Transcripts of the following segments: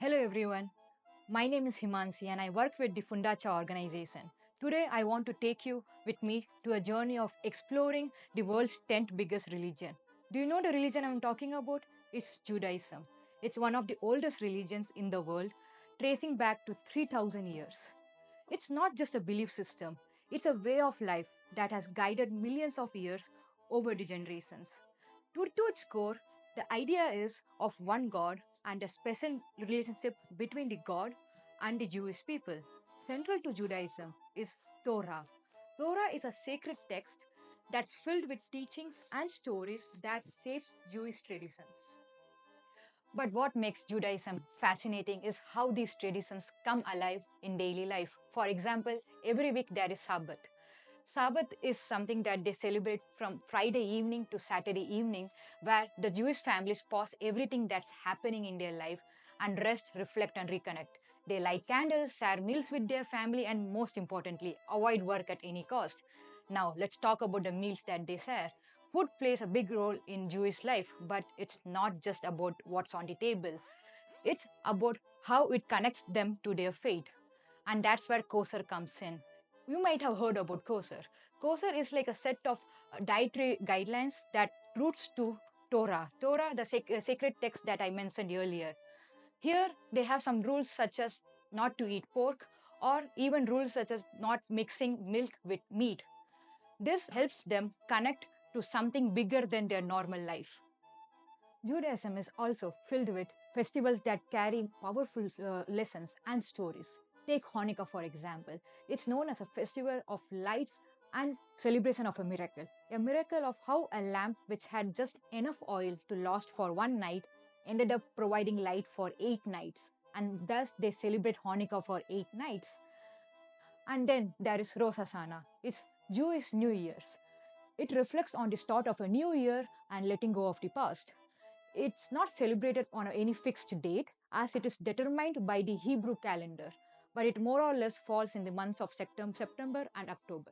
Hello everyone, my name is Hymansi and I work with the Fundacja organization. Today I want to take you with me to a journey of exploring the world's 10th biggest religion. Do you know the religion I'm talking about? It's Judaism. It's one of the oldest religions in the world, tracing back to 3000 years. It's not just a belief system, it's a way of life that has guided millions of years over the generations. To its core, the idea is of one God and a special relationship between the God and the Jewish people. Central to Judaism is Torah. Torah is a sacred text that's filled with teachings and stories that shapes Jewish traditions. But what makes Judaism fascinating is how these traditions come alive in daily life. For example, every week there is Sabbath. Sabbath is something that they celebrate from Friday evening to Saturday evening, where the Jewish families pause everything that's happening in their life and rest, reflect, and reconnect. They light candles, share meals with their family, and most importantly, avoid work at any cost. Now, let's talk about the meals that they share. Food plays a big role in Jewish life, but it's not just about what's on the table. It's about how it connects them to their faith. And that's where kosher comes in. You might have heard about kosher. Kosher is like a set of dietary guidelines that roots to Torah. Torah, the sacred text that I mentioned earlier. Here, they have some rules such as not to eat pork, or even rules such as not mixing milk with meat. This helps them connect to something bigger than their normal life. Judaism is also filled with festivals that carry powerful lessons and stories. Take Hanukkah, for example. It's known as a festival of lights and celebration of a miracle. A miracle of how a lamp which had just enough oil to last for one night ended up providing light for 8 nights. And thus they celebrate Hanukkah for 8 nights. And then there is Rosh Hashanah. It's Jewish New Year's. It reflects on the start of a new year and letting go of the past. It's not celebrated on any fixed date as it is determined by the Hebrew calendar, but it more or less falls in the months of September and October.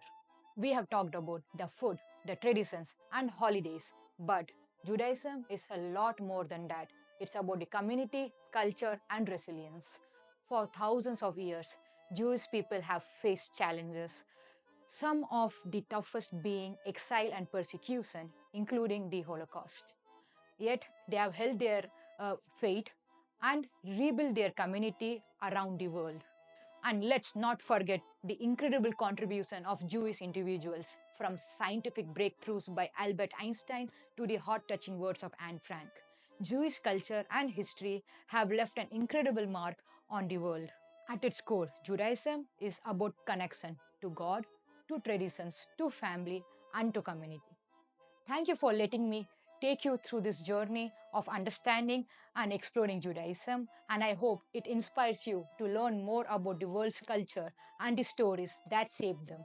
We have talked about the food, the traditions, and holidays, but Judaism is a lot more than that. It's about the community, culture, and resilience. For thousands of years, Jewish people have faced challenges, some of the toughest being exile and persecution, including the Holocaust. Yet they have held their faith and rebuilt their community around the world. And let's not forget the incredible contribution of Jewish individuals, from scientific breakthroughs by Albert Einstein to the heart-touching words of Anne Frank. Jewish culture and history have left an incredible mark on the world. At its core, Judaism is about connection to God, to traditions, to family, and to community. Thank you for letting me take you through this journey of understanding and exploring Judaism, and I hope it inspires you to learn more about the world's culture and the stories that shape them.